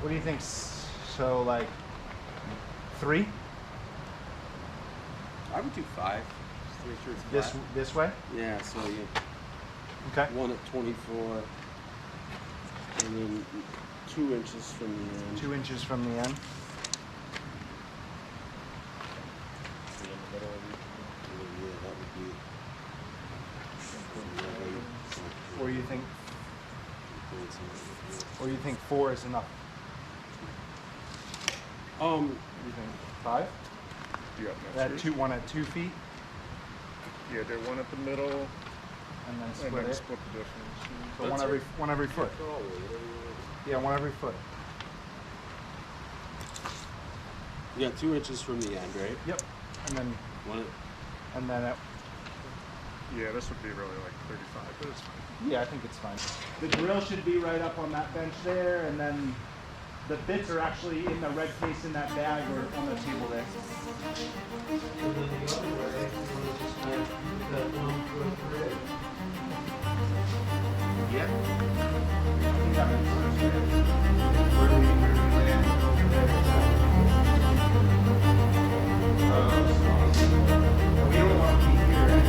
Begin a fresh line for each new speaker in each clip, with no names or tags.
What do you think? So like 3?
I would do 5. Just to make sure it's flat.
This way?
Yeah. So yeah.
Okay.
1 at 24, and then 2 inches from the end.
2 inches from the end.
Yeah, that would be.
Or you think 4 is enough? You think 5?
Yeah,
That one at 2 feet,
yeah, do one at the middle,
and then split
and then
it.
split the difference.
So one every foot. Yeah, one every foot.
You got 2 inches from the end, right?
Yep. And then
One.
Yeah, this would be really like 35, but it's fine.
yeah, I think it's fine. The grill should be right up on that bench there, and then the bits are actually in the red case in that bag or on the table there. Yep. I think that makes sense. Where do we land over there? We don't want to be here, right?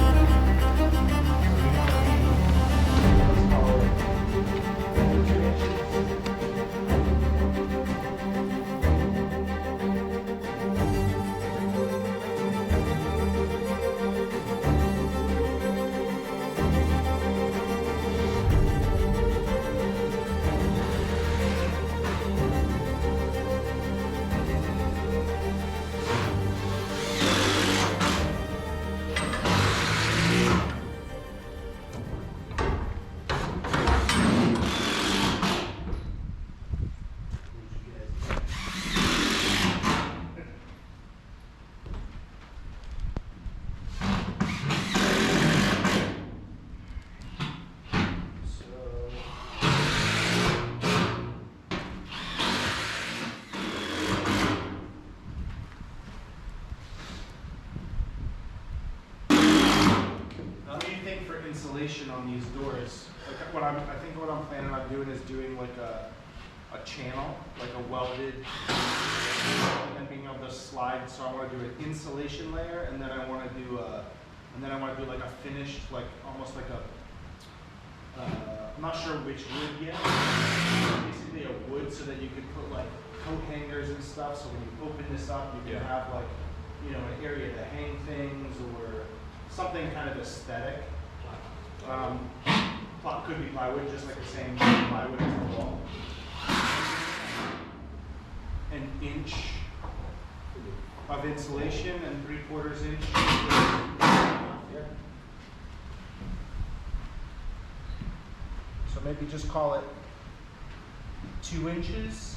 Insulation on these doors. Like I think what I'm planning on doing is doing like a channel, like a welded, and then being able to slide. So I want to do an insulation layer, and then I want to do like a finished, like almost like a. I'm not sure which wood yet. Basically a wood, so that you could put like coat hangers and stuff. So when you open this up, you can have like, you know, an area to hang things or something kind of aesthetic. Could be plywood, just like the same plywood as the wall. An inch of insulation and 3/4 inch. So maybe just call it 2 inches.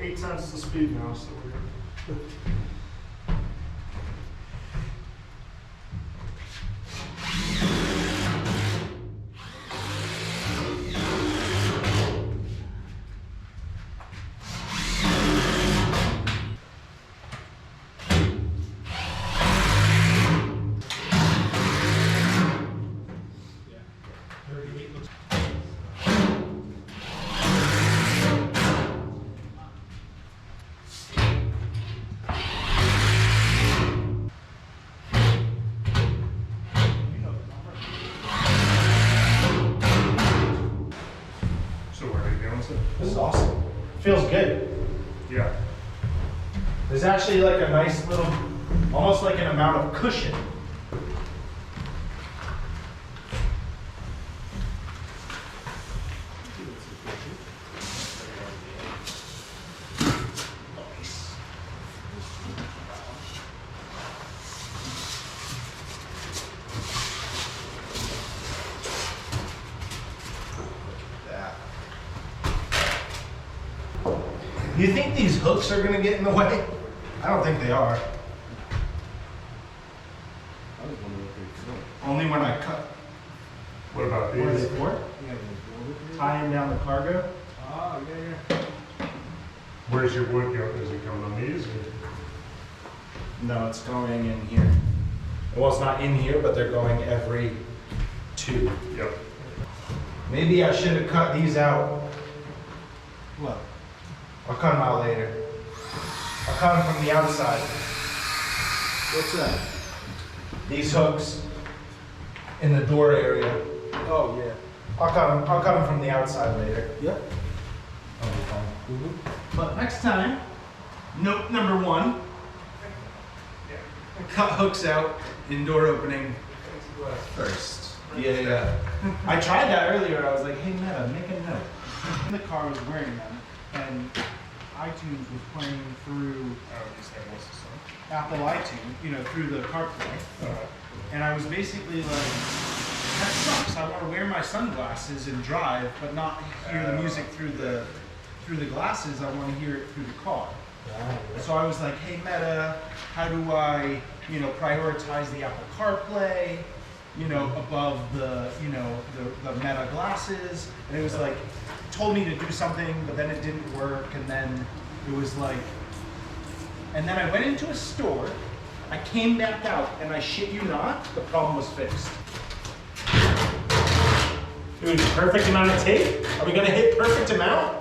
8 times the speed now, so we're good. This is awesome. Feels good.
Yeah.
There's actually like a nice little, almost like an amount of cushion. Do you think these hooks are gonna get in the way? I don't think they are. Only when I cut.
What about
What are
these?
they for? Tying down the cargo.
Oh, yeah.
Where's your wood go? Is it going on these? Or?
No, it's going in here. Well, it's not in here, but they're going every 2.
Yep.
Maybe I should have cut these out. What? I'll cut them out later. I'll cut them from the outside.
What's that?
These hooks in the door area.
Oh, yeah.
I'll cut them from the outside later.
Yep.
That'll be fine. But next time, note number 1. Cut hooks out in door opening first. Yeah. I tried that earlier. I was like, hey Meta, make a note. In the car, I was wearing them, and iTunes was playing through Apple iTunes, through the CarPlay. And I was basically like, that sucks. I want to wear my sunglasses and drive, but not hear the music through the glasses. I want to hear it through the car. So I was like, hey Meta, how do I, prioritize the Apple CarPlay, above the Meta glasses? And it was like, told me to do something, but then it didn't work. And then it was like, and then I went into a store, I came back out, and I shit you not, the problem was fixed. Dude, perfect amount of tape? Are we gonna hit perfect amount?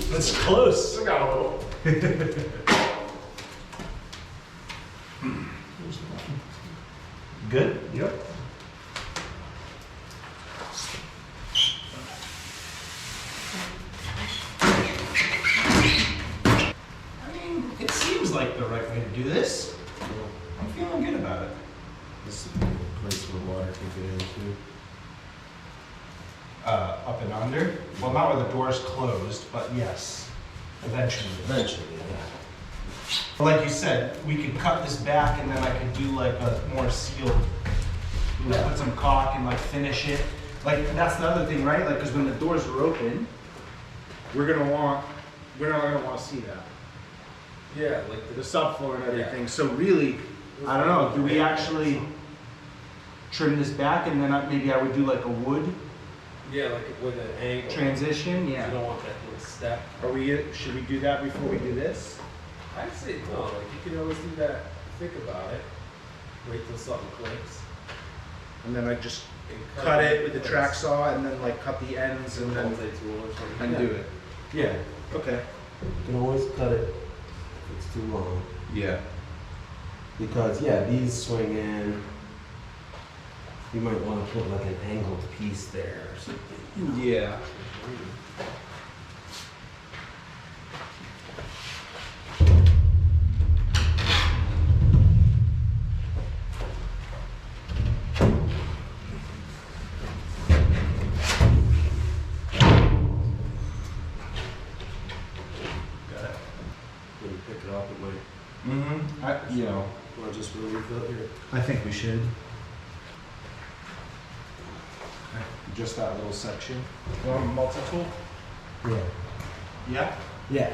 That's close.
I got a little.
Good?
Yep.
I mean, it seems like the right way to do this. I'm feeling good about it.
This is a place where water can get into.
Up and under? Well, not where the door's closed, but yes, eventually.
Eventually, yeah.
Like you said, we could cut this back and then I could do like a more sealed, put some caulk and like finish it. Like that's the other thing, right? Like, cause when the doors are open, we're not gonna want to see that.
Yeah, like
The subfloor and everything. So really, I don't know, do we actually trim this back and then maybe I would do like a wood
like with an angle.
transition?
You
Yeah.
don't want that little step.
Should we do that before we do this?
I'd say no, like you can always do that. Think about it. Wait till something clicks.
And then I just
And
cut it with the
place.
track saw and then like cut the ends and then
Multi-tool or something.
do it. Yeah. Okay.
You can always cut it if it's too long.
Yeah.
Because these swing in. You might want to put like an angled piece there or something.
Yeah.
When you pick it up, it might. Want to just relieve it here?
I think we should. Just that little section. You want a multi-tool?
Yeah.
Yeah.
Yeah.